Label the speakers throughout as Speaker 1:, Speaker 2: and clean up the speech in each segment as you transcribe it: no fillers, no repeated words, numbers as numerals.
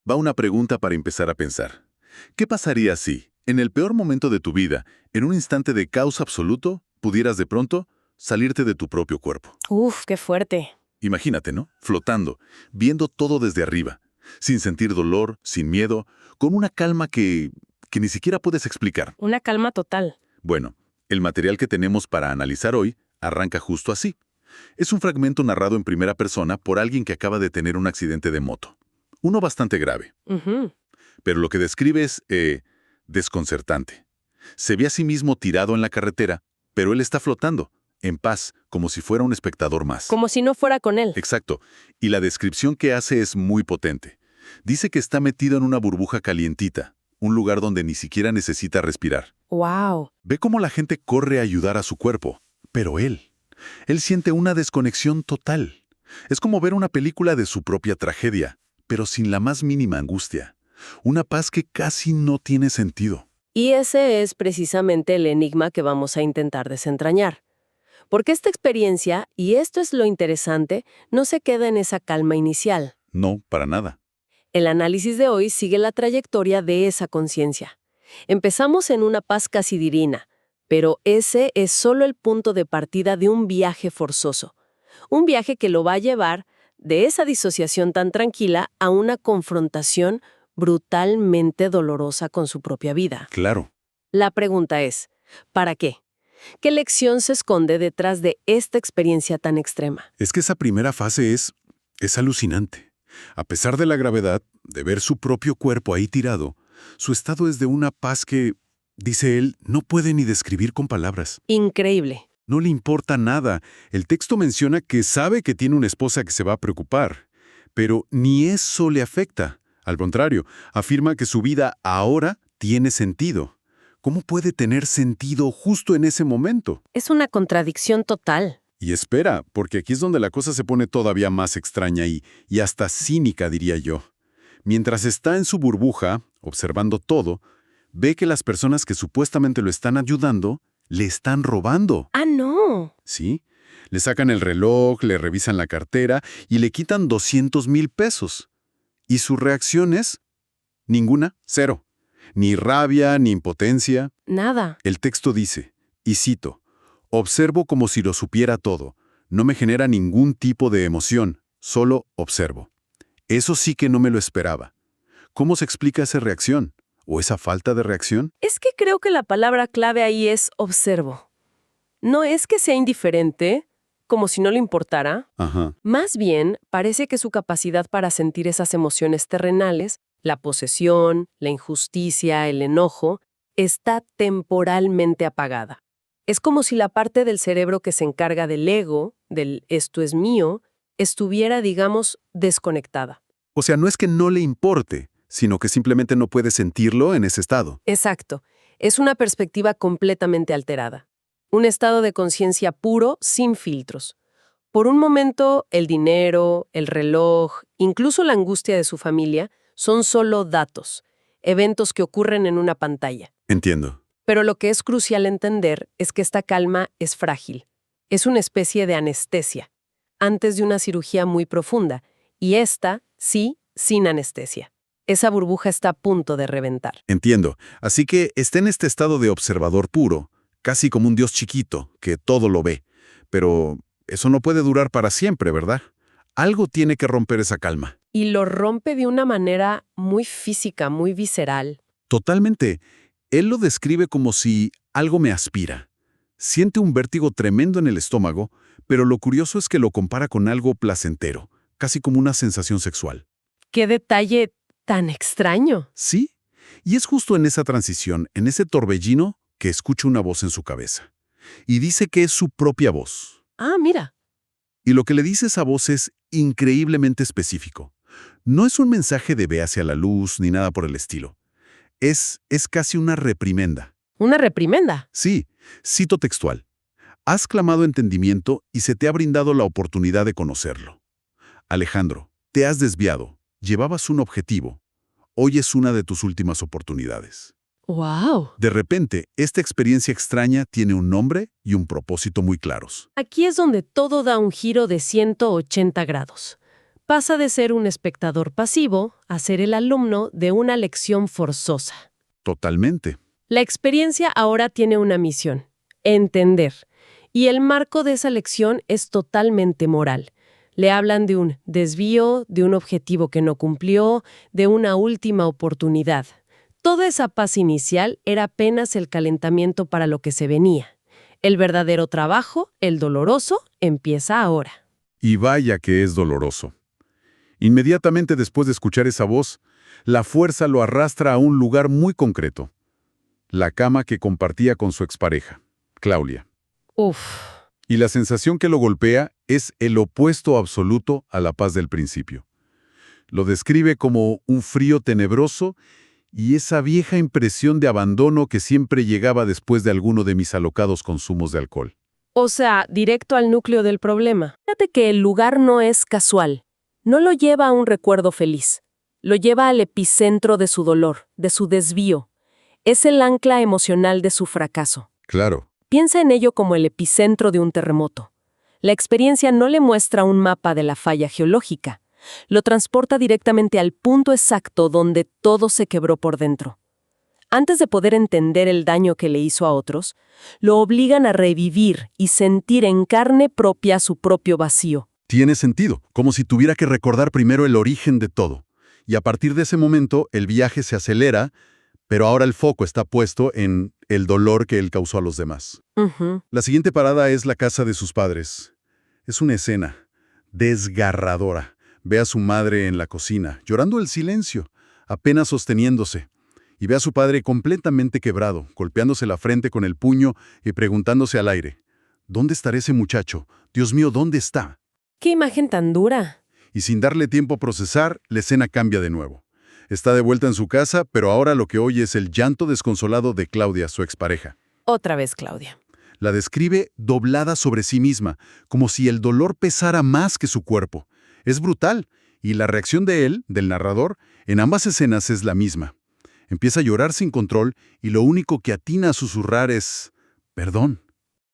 Speaker 1: va una pregunta para empezar a pensar. ¿Qué pasaría si, en el peor momento de tu vida, en un instante de caos absoluto, pudieras de pronto salirte de tu propio cuerpo?
Speaker 2: Uf, qué fuerte.
Speaker 1: Imagínate, ¿no? Flotando, viendo todo desde arriba, sin sentir dolor, sin miedo, con una calma que ni siquiera puedes explicar.
Speaker 2: Una calma total.
Speaker 1: Bueno, el material que tenemos para analizar hoy arranca justo así. Es un fragmento narrado en primera persona por alguien que acaba de tener un accidente de moto. Uno bastante grave.
Speaker 2: Ujú.
Speaker 1: Pero lo que describe es desconcertante. Se ve a sí mismo tirado en la carretera, pero él está flotando, en paz, como si fuera un espectador más.
Speaker 2: Como si no fuera con él.
Speaker 1: Exacto. Y la descripción que hace es muy potente. Dice que está metido en una burbuja calientita, un lugar donde ni siquiera necesita respirar.
Speaker 2: Wow.
Speaker 1: Ve cómo la gente corre a ayudar a su cuerpo, pero él siente una desconexión total. Es como ver una película de su propia tragedia, pero sin la más mínima angustia. Una paz que casi no tiene sentido.
Speaker 2: Y ese es precisamente el enigma que vamos a intentar desentrañar. Porque esta experiencia, y esto es lo interesante, no se queda en esa calma inicial.
Speaker 1: No, para nada.
Speaker 2: El análisis de hoy sigue la trayectoria de esa conciencia. Empezamos en una paz casi divina, pero ese es solo el punto de partida de un viaje forzoso. Un viaje que lo va a llevar de esa disociación tan tranquila a una confrontación brutalmente dolorosa con su propia vida.
Speaker 1: Claro.
Speaker 2: La pregunta es, ¿para qué? ¿Qué lección se esconde detrás de esta experiencia tan extrema?
Speaker 1: Es que esa primera fase es alucinante. A pesar de la gravedad, de ver su propio cuerpo ahí tirado, su estado es de una paz que, dice él, no puede ni describir con palabras.
Speaker 2: Increíble.
Speaker 1: No le importa nada. El texto menciona que sabe que tiene una esposa que se va a preocupar, pero ni eso le afecta. Al contrario, afirma que su vida ahora tiene sentido. ¿Cómo puede tener sentido justo en ese momento?
Speaker 2: Es una contradicción total.
Speaker 1: Y espera, porque aquí es donde la cosa se pone todavía más extraña y hasta cínica, diría yo. Mientras está en su burbuja, observando todo, ve que las personas que supuestamente lo están ayudando, le están robando.
Speaker 2: ¡Ah, no!
Speaker 1: ¿Sí? Le sacan el reloj, le revisan la cartera y le quitan 200,000 pesos. ¿Y su reacción es? Ninguna, cero. Ni rabia, ni impotencia.
Speaker 2: Nada.
Speaker 1: El texto dice, y cito, observo como si lo supiera todo. No me genera ningún tipo de emoción, solo observo. Eso sí que no me lo esperaba. ¿Cómo se explica esa reacción? ¿O esa falta de reacción?
Speaker 2: Es que creo que la palabra clave ahí es observo. No es que sea indiferente, como si no le importara.
Speaker 1: Ajá.
Speaker 2: Más bien, parece que su capacidad para sentir esas emociones terrenales, la posesión, la injusticia, el enojo, está temporalmente apagada. Es como si la parte del cerebro que se encarga del ego, del esto es mío, estuviera, digamos, desconectada.
Speaker 1: O sea, no es que no le importe, sino que simplemente no puede sentirlo en ese estado.
Speaker 2: Exacto. Es una perspectiva completamente alterada. Un estado de conciencia puro, sin filtros. Por un momento, el dinero, el reloj, incluso la angustia de su familia, son solo datos, eventos que ocurren en una pantalla.
Speaker 1: Entiendo.
Speaker 2: Pero lo que es crucial entender es que esta calma es frágil. Es una especie de anestesia, antes de una cirugía muy profunda, y esta, sí, sin anestesia. Esa burbuja está a punto de reventar.
Speaker 1: Entiendo. Así que está en este estado de observador puro, casi como un dios chiquito, que todo lo ve. Pero eso no puede durar para siempre, ¿verdad? Algo tiene que romper esa calma.
Speaker 2: Y lo rompe de una manera muy física, muy visceral.
Speaker 1: Totalmente. Él lo describe como si algo me aspira. Siente un vértigo tremendo en el estómago, pero lo curioso es que lo compara con algo placentero, casi como una sensación sexual.
Speaker 2: ¡Qué detalle tan extraño!
Speaker 1: ¿Sí? Y es justo en esa transición, en ese torbellino, que escucha una voz en su cabeza. Y dice que es su propia voz.
Speaker 2: Ah, mira.
Speaker 1: Y lo que le dice esa voz es increíblemente específico. No es un mensaje de ve hacia la luz ni nada por el estilo. Es casi una reprimenda.
Speaker 2: ¿Una reprimenda?
Speaker 1: Sí, cito textual. Has clamado entendimiento y se te ha brindado la oportunidad de conocerlo. Alejandro, te has desviado. Llevabas un objetivo. Hoy es una de tus últimas oportunidades.
Speaker 2: ¡Wow!
Speaker 1: De repente, esta experiencia extraña tiene un nombre y un propósito muy claros.
Speaker 2: Aquí es donde todo da un giro de 180 grados. Pasa de ser un espectador pasivo a ser el alumno de una lección forzosa.
Speaker 1: Totalmente.
Speaker 2: La experiencia ahora tiene una misión: entender. Y el marco de esa lección es totalmente moral. Le hablan de un desvío, de un objetivo que no cumplió, de una última oportunidad. Toda esa paz inicial era apenas el calentamiento para lo que se venía. El verdadero trabajo, el doloroso, empieza ahora.
Speaker 1: Y vaya que es doloroso. Inmediatamente después de escuchar esa voz, la fuerza lo arrastra a un lugar muy concreto. La cama que compartía con su expareja, Claudia.
Speaker 2: Uf.
Speaker 1: Y la sensación que lo golpea es el opuesto absoluto a la paz del principio. Lo describe como un frío tenebroso y esa vieja impresión de abandono que siempre llegaba después de alguno de mis alocados consumos de alcohol.
Speaker 2: O sea, directo al núcleo del problema. Fíjate que el lugar no es casual. No lo lleva a un recuerdo feliz. Lo lleva al epicentro de su dolor, de su desvío. Es el ancla emocional de su fracaso.
Speaker 1: Claro.
Speaker 2: Piensa en ello como el epicentro de un terremoto. La experiencia no le muestra un mapa de la falla geológica. Lo transporta directamente al punto exacto donde todo se quebró por dentro. Antes de poder entender el daño que le hizo a otros, lo obligan a revivir y sentir en carne propia su propio vacío.
Speaker 1: Tiene sentido, como si tuviera que recordar primero el origen de todo. Y a partir de ese momento, el viaje se acelera, pero ahora el foco está puesto en el dolor que él causó a los demás. La siguiente parada es la casa de sus padres. Es una escena desgarradora. Ve a su madre en la cocina, llorando el silencio, apenas sosteniéndose. Y ve a su padre completamente quebrado, golpeándose la frente con el puño y preguntándose al aire: ¿dónde estará ese muchacho? Dios mío, ¿dónde está?
Speaker 2: ¡Qué imagen tan dura!
Speaker 1: Y sin darle tiempo a procesar, la escena cambia de nuevo. Está de vuelta en su casa, pero ahora lo que oye es el llanto desconsolado de Claudia, su expareja.
Speaker 2: Otra vez, Claudia.
Speaker 1: La describe doblada sobre sí misma, como si el dolor pesara más que su cuerpo. Es brutal, y la reacción de él, del narrador, en ambas escenas es la misma. Empieza a llorar sin control y lo único que atina a susurrar es: perdón.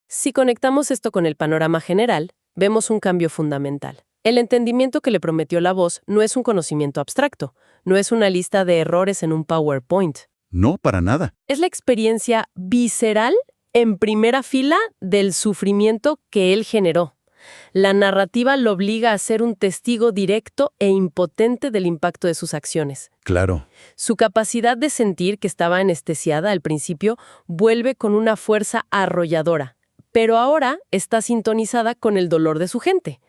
Speaker 2: Si conectamos esto con el panorama general, vemos un cambio fundamental. El entendimiento que le prometió la voz no es un conocimiento abstracto, no es una lista de errores en un PowerPoint.
Speaker 1: No, para nada.
Speaker 2: Es la experiencia visceral en primera fila del sufrimiento que él generó. La narrativa lo obliga a ser un testigo directo e impotente del impacto de sus acciones.
Speaker 1: Claro.
Speaker 2: Su capacidad de sentir, que estaba anestesiada al principio, vuelve con una fuerza arrolladora, pero ahora está sintonizada con el dolor de su gente.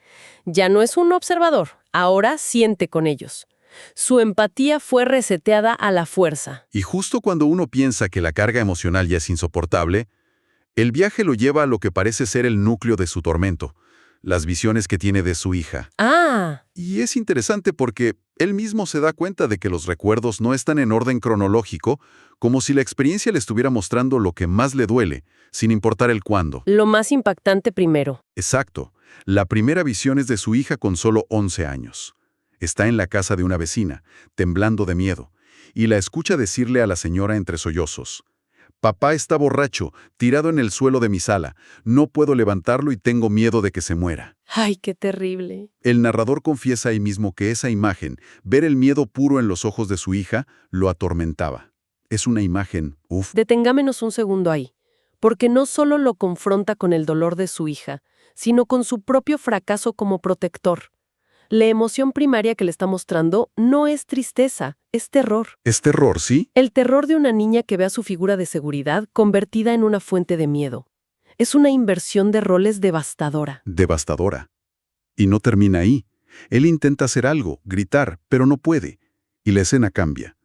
Speaker 2: Ya no es un observador, ahora siente con ellos. Su empatía fue reseteada a la fuerza.
Speaker 1: Y justo cuando uno piensa que la carga emocional ya es insoportable, el viaje lo lleva a lo que parece ser el núcleo de su tormento, las visiones que tiene de su hija.
Speaker 2: ¡Ah!
Speaker 1: Y es interesante porque él mismo se da cuenta de que los recuerdos no están en orden cronológico, como si la experiencia le estuviera mostrando lo que más le duele, sin importar el cuándo.
Speaker 2: Lo más impactante primero.
Speaker 1: Exacto. La primera visión es de su hija con solo 11 años. Está en la casa de una vecina, temblando de miedo, y la escucha decirle a la señora entre sollozos: «Papá está borracho, tirado en el suelo de mi sala. No puedo levantarlo y tengo miedo de que se muera».
Speaker 2: ¡Ay, qué terrible!
Speaker 1: El narrador confiesa ahí mismo que esa imagen, ver el miedo puro en los ojos de su hija, lo atormentaba. Es una imagen,
Speaker 2: Detengámonos un segundo ahí, porque no solo lo confronta con el dolor de su hija, sino con su propio fracaso como protector. La emoción primaria que le está mostrando no es tristeza, es terror.
Speaker 1: Es terror, ¿sí?
Speaker 2: El terror de una niña que ve a su figura de seguridad convertida en una fuente de miedo. Es una inversión de roles devastadora.
Speaker 1: Devastadora. Y no termina ahí. Él intenta hacer algo, gritar, pero no puede. Y la escena cambia.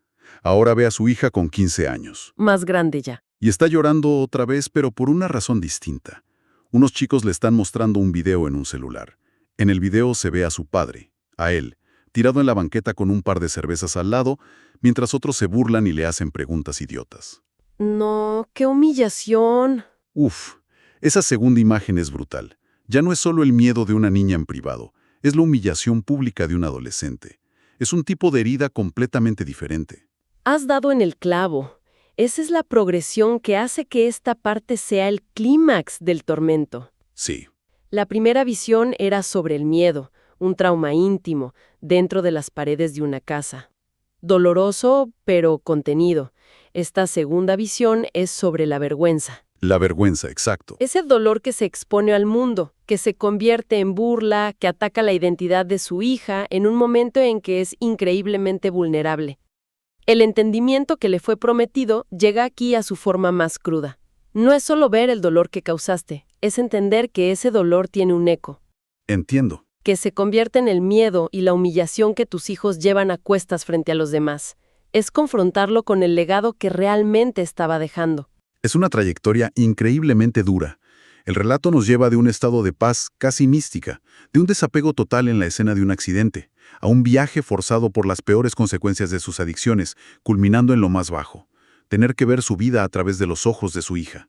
Speaker 1: Ahora ve a su hija con 15 años.
Speaker 2: Más grande ya.
Speaker 1: Y está llorando otra vez, pero por una razón distinta. Unos chicos le están mostrando un video en un celular. En el video se ve a su padre, a él, tirado en la banqueta con un par de cervezas al lado, mientras otros se burlan y le hacen preguntas idiotas.
Speaker 2: No, qué humillación.
Speaker 1: Uf, esa segunda imagen es brutal. Ya no es solo el miedo de una niña en privado, es la humillación pública de un adolescente. Es un tipo de herida completamente diferente.
Speaker 2: Has dado en el clavo. Esa es la progresión que hace que esta parte sea el clímax del tormento.
Speaker 1: Sí.
Speaker 2: La primera visión era sobre el miedo, un trauma íntimo, dentro de las paredes de una casa. Doloroso, pero contenido. Esta segunda visión es sobre la vergüenza.
Speaker 1: La vergüenza, exacto.
Speaker 2: Ese dolor que se expone al mundo, que se convierte en burla, que ataca la identidad de su hija en un momento en que es increíblemente vulnerable. El entendimiento que le fue prometido llega aquí a su forma más cruda. No es solo ver el dolor que causaste, es entender que ese dolor tiene un eco.
Speaker 1: Entiendo.
Speaker 2: Que se convierte en el miedo y la humillación que tus hijos llevan a cuestas frente a los demás. Es confrontarlo con el legado que realmente estaba dejando.
Speaker 1: Es una trayectoria increíblemente dura. El relato nos lleva de un estado de paz casi mística, de un desapego total en la escena de un accidente, a un viaje forzado por las peores consecuencias de sus adicciones, culminando en lo más bajo. Tener que ver su vida a través de los ojos de su hija.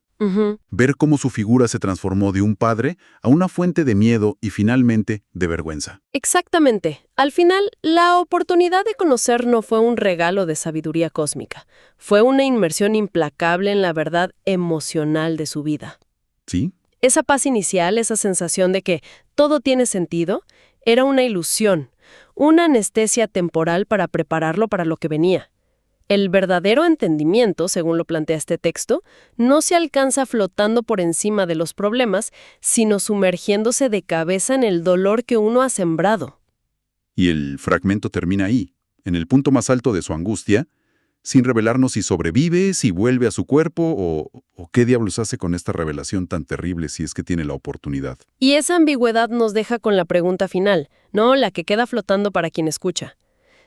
Speaker 1: Ver cómo su figura se transformó de un padre a una fuente de miedo y finalmente de vergüenza.
Speaker 2: Exactamente. Al final, la oportunidad de conocer no fue un regalo de sabiduría cósmica. Fue una inmersión implacable en la verdad emocional de su vida.
Speaker 1: ¿Sí?
Speaker 2: Esa paz inicial, esa sensación de que todo tiene sentido, era una ilusión, una anestesia temporal para prepararlo para lo que venía. El verdadero entendimiento, según lo plantea este texto, no se alcanza flotando por encima de los problemas, sino sumergiéndose de cabeza en el dolor que uno ha sembrado.
Speaker 1: Y el fragmento termina ahí, en el punto más alto de su angustia, sin revelarnos si sobrevive, si vuelve a su cuerpo o qué diablos hace con esta revelación tan terrible si es que tiene la oportunidad.
Speaker 2: Y esa ambigüedad nos deja con la pregunta final, no la que queda flotando para quien escucha.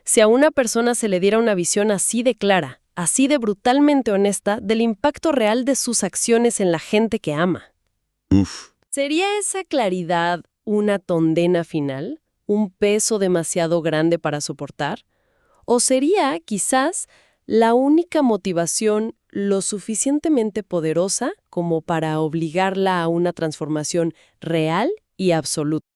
Speaker 2: Si a una persona se le diera una visión así de clara, así de brutalmente honesta, del impacto real de sus acciones en la gente que ama. ¿Sería esa claridad una condena final? ¿Un peso demasiado grande para soportar? ¿O sería, quizás, la única motivación lo suficientemente poderosa como para obligarla a una transformación real y absoluta?